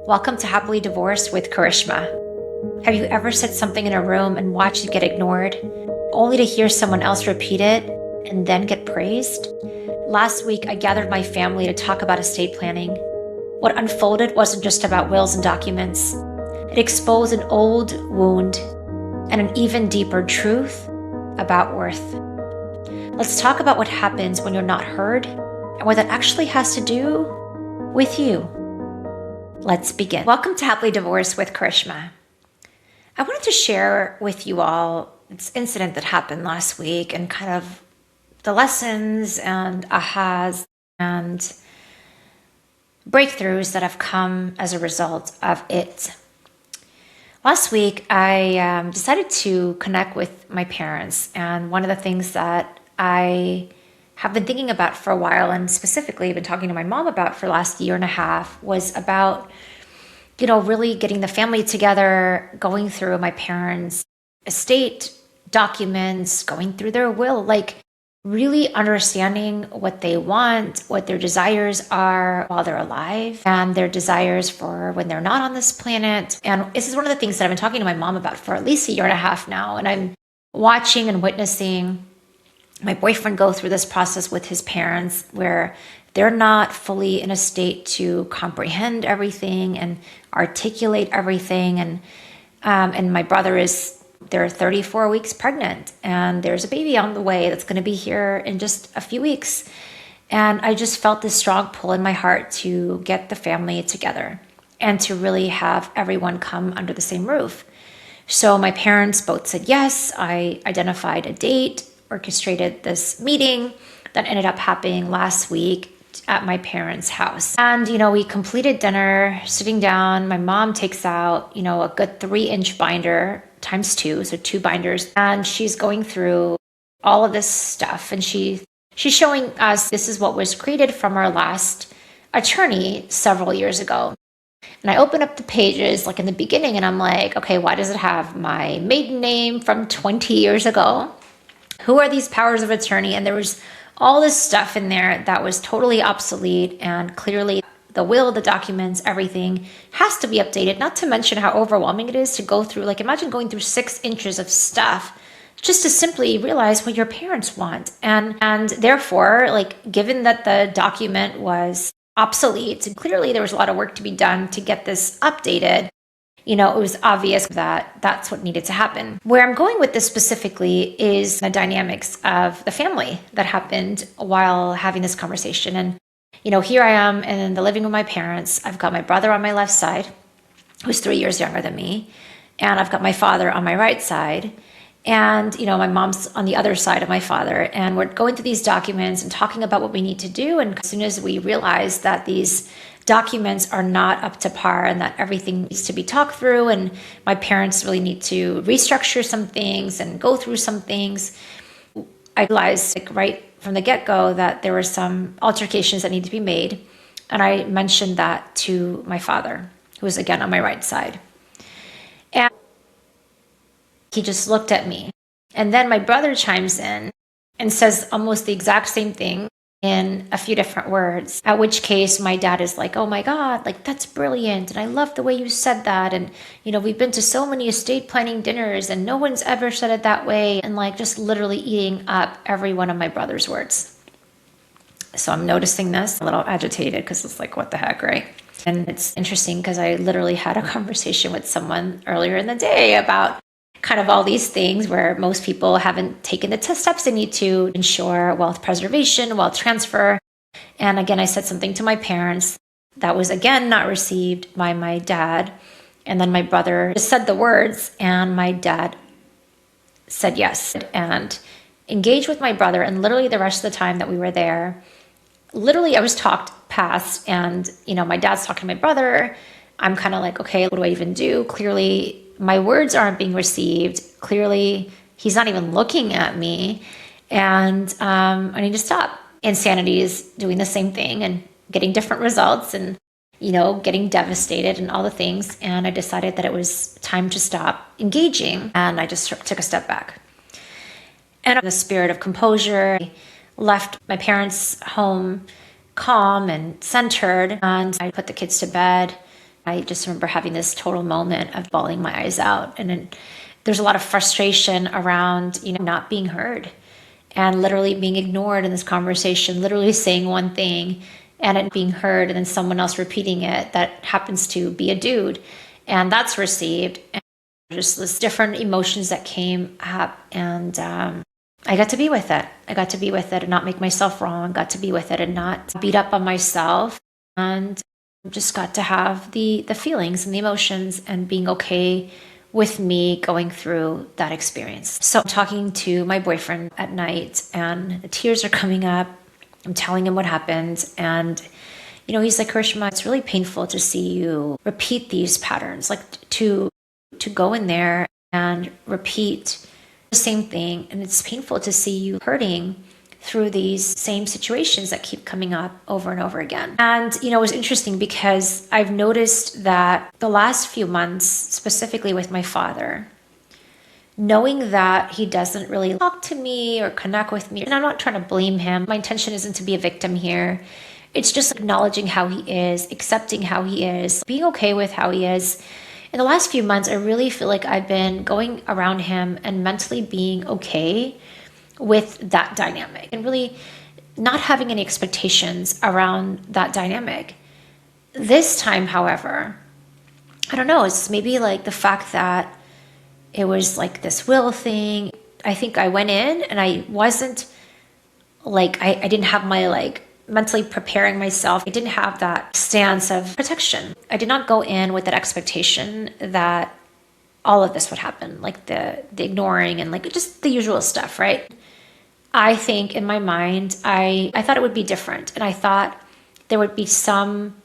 Welcome to Happily Divorced with Karishma. Have you ever said something in a room and watched it get ignored, only to hear someone else repeat it and then get praised? Last week, I gathered my family to talk about estate planning. What unfolded wasn't just about wills and documents. It exposed an old wound and an even deeper truth about worth. Let's talk about what happens when you're not heard and what that actually has to do with you. Let's begin. Welcome to Happily Divorced with Karishma. I wanted to share with you all this incident that happened last week and kind of the lessons and ahas and breakthroughs that have come as a result of it. Last week, I decided to connect with my parents, and one of the things that I have been thinking about for a while, and specifically been talking to my mom about for the last year and a half, was about, really getting the family together, going through my parents' estate documents, going through their will, like really understanding what they want, what their desires are while they're alive, and their desires for when they're not on this planet. And this is one of the things that I've been talking to my mom about for at least a year and a half now. And I'm watching and witnessing my boyfriend go through this process with his parents where they're not fully in a state to comprehend everything and articulate everything. And my brother they're 34 weeks pregnant, and there's a baby on the way that's going to be here in just a few weeks. And I just felt this strong pull in my heart to get the family together and to really have everyone come under the same roof. So my parents both said yes. I identified a date, orchestrated this meeting that ended up happening last week at my parents' house. And, we completed dinner, sitting down. My mom takes out, a good 3-inch binder times 2, so 2 binders. And she's going through all of this stuff. And she's showing us this is what was created from our last attorney several years ago. And I open up the pages like in the beginning and I'm like, okay, why does it have my maiden name from 20 years ago? Who are these powers of attorney? And there was all this stuff in there that was totally obsolete, and clearly the will, the documents, everything has to be updated, not to mention how overwhelming it is to go through. Like, imagine going through 6 inches of stuff just to simply realize what your parents want. And therefore, given that the document was obsolete, and clearly there was a lot of work to be done to get this updated, it was obvious that that's what needed to happen. Where I'm going with this specifically is the dynamics of the family that happened while having this conversation. And, here I am in the living room with my parents. I've got my brother on my left side, who's 3 years younger than me. And I've got my father on my right side. And, my mom's on the other side of my father. And we're going through these documents and talking about what we need to do. And as soon as we realize that these documents are not up to par and that everything needs to be talked through, and my parents really need to restructure some things and go through some things, I realized right from the get-go that there were some altercations that need to be made. And I mentioned that to my father, who was again on my right side. And he just looked at me. And then my brother chimes in and says almost the exact same thing in a few different words, at which case my dad is like, oh my God, that's brilliant. And I love the way you said that. And, we've been to so many estate planning dinners and no one's ever said it that way. And just literally eating up every one of my brother's words. So I'm noticing this, a little agitated because it's like, what the heck, right? And it's interesting because I literally had a conversation with someone earlier in the day about kind of all these things where most people haven't taken the steps they need to ensure wealth preservation, wealth transfer. And again, I said something to my parents that was again not received by my dad. And then my brother just said the words and my dad said yes and engaged with my brother. And literally the rest of the time that we were there, literally I was talked past, and my dad's talking to my brother. I'm kind of like, okay, what do I even do? Clearly my words aren't being received. Clearly, he's not even looking at me. And I need to stop. Insanity is doing the same thing and getting different results and, getting devastated and all the things. And I decided that it was time to stop engaging. And I just took a step back. And in the spirit of composure, I left my parents' home calm and centered. And I put the kids to bed, I just remember having this total moment of bawling my eyes out. And then there's a lot of frustration around, not being heard and literally being ignored in this conversation, literally saying one thing and it being heard and then someone else repeating it that happens to be a dude, and that's received. And just this different emotions that came up, and I got to be with it. I got to be with it and not make myself wrong. Got to be with it and not beat up on myself, and just got to have the feelings and the emotions and being okay with me going through that experience. So I'm talking to my boyfriend at night and the tears are coming up. I'm telling him what happened, and he's like, Karishma, it's really painful to see you repeat these patterns, like to go in there and repeat the same thing. And it's painful to see you hurting through these same situations that keep coming up over and over again. And, it was interesting because I've noticed that the last few months, specifically with my father, knowing that he doesn't really talk to me or connect with me, and I'm not trying to blame him. My intention isn't to be a victim here. It's just acknowledging how he is, accepting how he is, being okay with how he is. In the last few months, I really feel like I've been going around him and mentally being okay with that dynamic and really not having any expectations around that dynamic. This time, however, I don't know, it's maybe like the fact that it was like this will thing. I think I went in and I wasn't like, I didn't have my mentally preparing myself. I didn't have that stance of protection. I did not go in with that expectation that all of this would happen, like the ignoring and just the usual stuff, right? I think in my mind, I thought it would be different. And I thought there would be some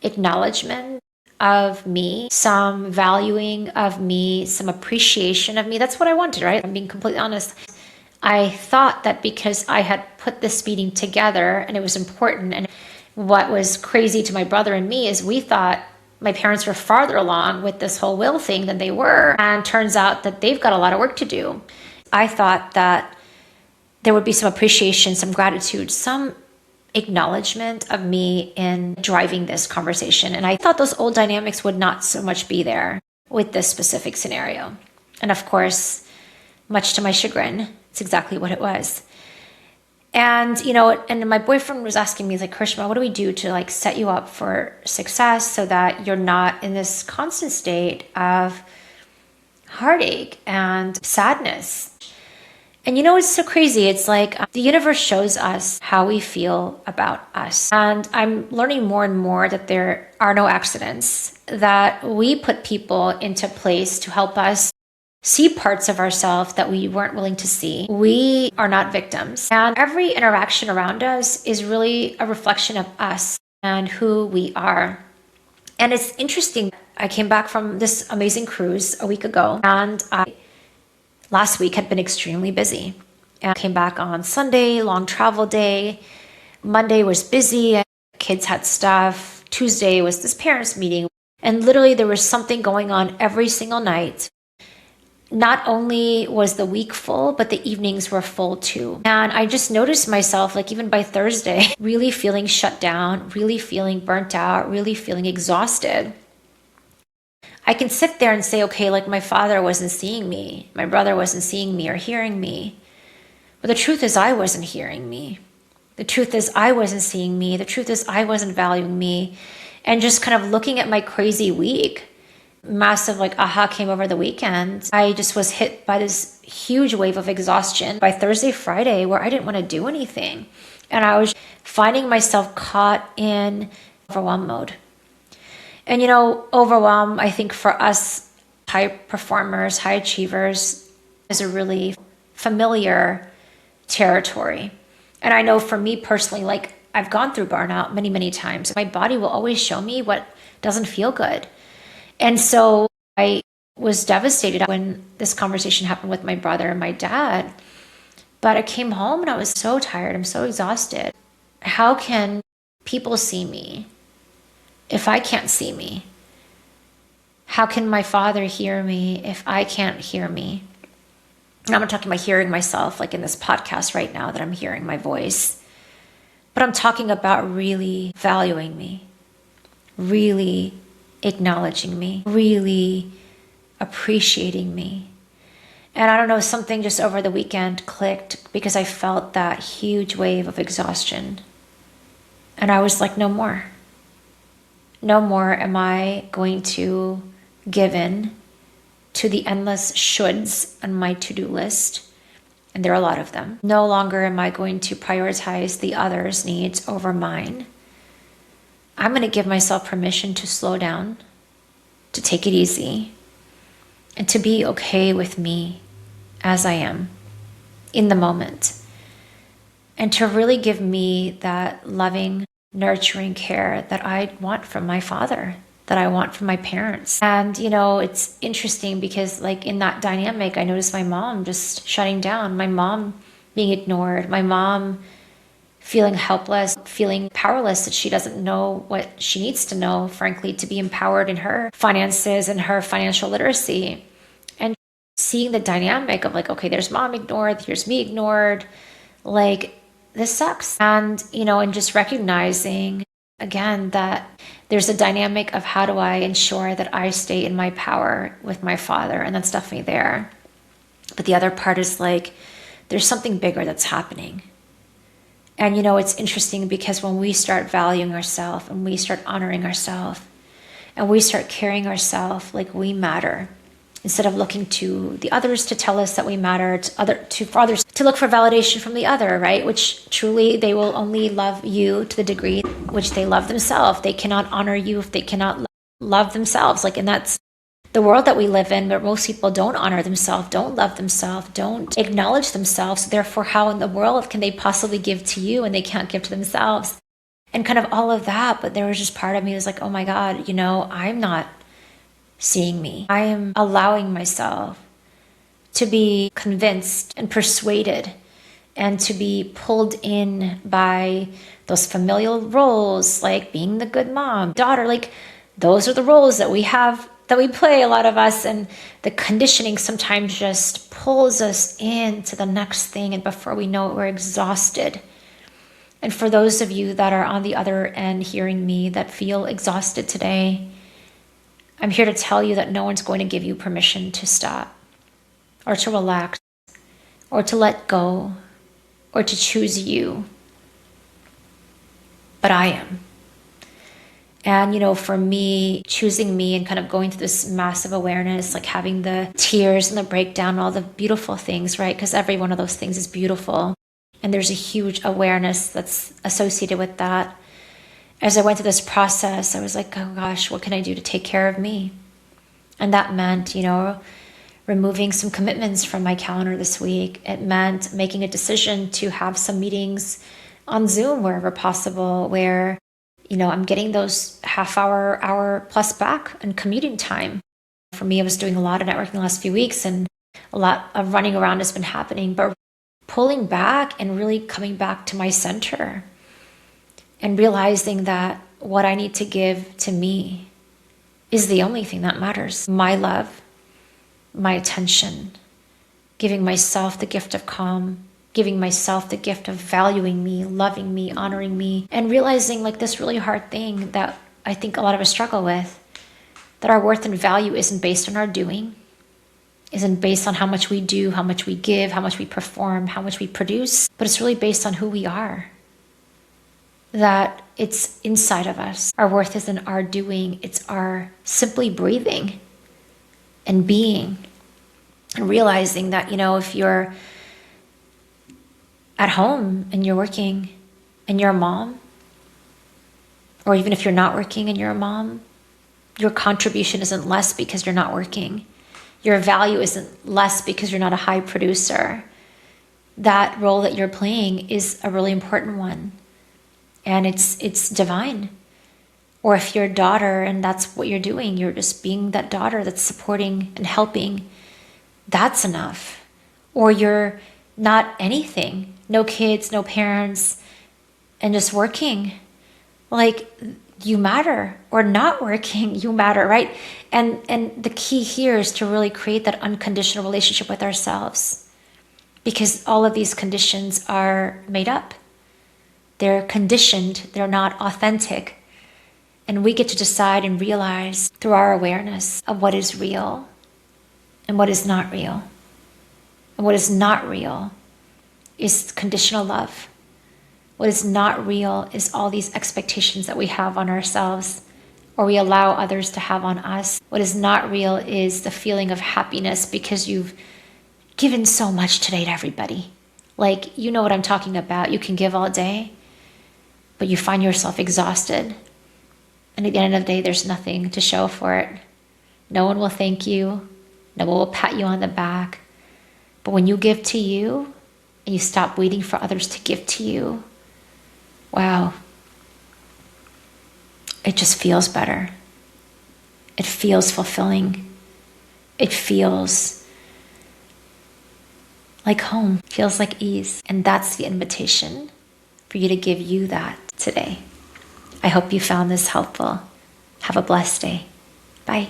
acknowledgement of me, some valuing of me, some appreciation of me. That's what I wanted, right? I'm being completely honest. I thought that because I had put this meeting together and it was important, and what was crazy to my brother and me is we thought my parents were farther along with this whole will thing than they were. And turns out that they've got a lot of work to do. I thought that there would be some appreciation, some gratitude, some acknowledgement of me in driving this conversation. And I thought those old dynamics would not so much be there with this specific scenario. And of course, much to my chagrin, it's exactly what it was. And, and my boyfriend was asking me, like, Karishma, what do we do to set you up for success so that you're not in this constant state of heartache and sadness? And it's so crazy. It's like the universe shows us how we feel about us. And I'm learning more and more that there are no accidents, that we put people into place to help us see parts of ourselves that we weren't willing to see. We are not victims. And every interaction around us is really a reflection of us and who we are. And it's interesting. I came back from this amazing cruise a week ago, and last week had been extremely busy. And I came back on Sunday, long travel day. Monday was busy. Kids had stuff. Tuesday was this parents meeting. And literally there was something going on every single night. Not only was the week full, but the evenings were full too. And I just noticed myself, even by Thursday, really feeling shut down, really feeling burnt out, really feeling exhausted. I can sit there and say, okay, my father wasn't seeing me, my brother wasn't seeing me or hearing me. But the truth is I wasn't hearing me. The truth is I wasn't seeing me. The truth is I wasn't valuing me. And just kind of looking at my crazy week, massive aha came over the weekend. I just was hit by this huge wave of exhaustion by Thursday, Friday, where I didn't want to do anything. And I was finding myself caught in overwhelm mode. And overwhelm, I think for us high performers, high achievers, is a really familiar territory. And I know for me personally, I've gone through burnout many, many times. My body will always show me what doesn't feel good. And so I was devastated when this conversation happened with my brother and my dad. But I came home and I was so tired. I'm so exhausted. How can people see me if I can't see me? How can my father hear me if I can't hear me? And I'm not talking about hearing myself in this podcast right now that I'm hearing my voice. But I'm talking about really valuing me, really acknowledging me, really appreciating me. And I don't know, something just over the weekend clicked because I felt that huge wave of exhaustion. And I was like, no more. No more am I going to give in to the endless shoulds on my to-do list. And there are a lot of them. No longer am I going to prioritize the others' needs over mine. I'm going to give myself permission to slow down, to take it easy, and to be okay with me as I am in the moment. And to really give me that loving, nurturing care that I want from my father, that I want from my parents. And, it's interesting because like in that dynamic, I noticed my mom just shutting down, my mom being ignored, my mom feeling helpless, feeling powerless, that she doesn't know what she needs to know, frankly, to be empowered in her finances and her financial literacy. And seeing the dynamic of like, okay, there's mom ignored, here's me ignored, like this sucks. And, and just recognizing again that there's a dynamic of how do I ensure that I stay in my power with my father, and that's definitely there. But the other part is like, there's something bigger that's happening. And, it's interesting because when we start valuing ourselves and we start honoring ourselves and we start carrying ourselves like we matter, instead of looking to the others to tell us that we matter, for others to look for validation from the other, right? Which truly they will only love you to the degree which they love themselves. They cannot honor you if they cannot love themselves. And that's the world that we live in, where most people don't honor themselves, don't love themselves, don't acknowledge themselves. Therefore, how in the world can they possibly give to you and they can't give to themselves? And kind of all of that. But there was just part of me was like, oh my God, I'm not seeing me. I am allowing myself to be convinced and persuaded and to be pulled in by those familial roles, like being the good mom, daughter, like those are the roles that we have, that we play, a lot of us, and the conditioning sometimes just pulls us into the next thing, and before we know it, we're exhausted. And for those of you that are on the other end hearing me that feel exhausted today, I'm here to tell you that no one's going to give you permission to stop or to relax or to let go or to choose you. But I am. And, for me, choosing me and kind of going through this massive awareness, like having the tears and the breakdown, all the beautiful things, right? Because every one of those things is beautiful. And there's a huge awareness that's associated with that. As I went through this process, I was like, oh gosh, what can I do to take care of me? And that meant, removing some commitments from my calendar this week. It meant making a decision to have some meetings on Zoom wherever possible, where, I'm getting those hour plus back and commuting time. For me, I was doing a lot of networking the last few weeks, and a lot of running around has been happening, but pulling back and really coming back to my center and realizing that what I need to give to me is the only thing that matters. My love, my attention, giving myself the gift of calm, giving myself the gift of valuing me, loving me, honoring me, and realizing like this really hard thing that I think a lot of us struggle with, that our worth and value isn't based on our doing, isn't based on how much we do, how much we give, how much we perform, how much we produce, but it's really based on who we are. That it's inside of us. Our worth isn't our doing, it's our simply breathing and being. And realizing that, if you're at home and you're working and you're a mom, or even if you're not working and you're a mom, your contribution isn't less because you're not working. Your value isn't less because you're not a high producer. That role that you're playing is a really important one. And it's divine. Or if you're a daughter and that's what you're doing, you're just being that daughter that's supporting and helping, that's enough. Or you're not anything, no kids, no parents, and just working. Like, you matter. Or not working, you matter, right? And the key here is to really create that unconditional relationship with ourselves, because all of these conditions are made up. They're conditioned, they're not authentic. And we get to decide and realize through our awareness of what is real and what is not real. And what is not real is conditional love. What is not real is all these expectations that we have on ourselves or we allow others to have on us. What is not real is the feeling of happiness because you've given so much today to everybody. Like, you know what I'm talking about. You can give all day, but you find yourself exhausted. And at the end of the day, there's nothing to show for it. No one will thank you. No one will pat you on the back. But when you give to you and you stop waiting for others to give to you, wow, it just feels better. It feels fulfilling. It feels like home. It feels like ease. And that's the invitation for you to give you that today. I hope you found this helpful. Have a blessed day. Bye.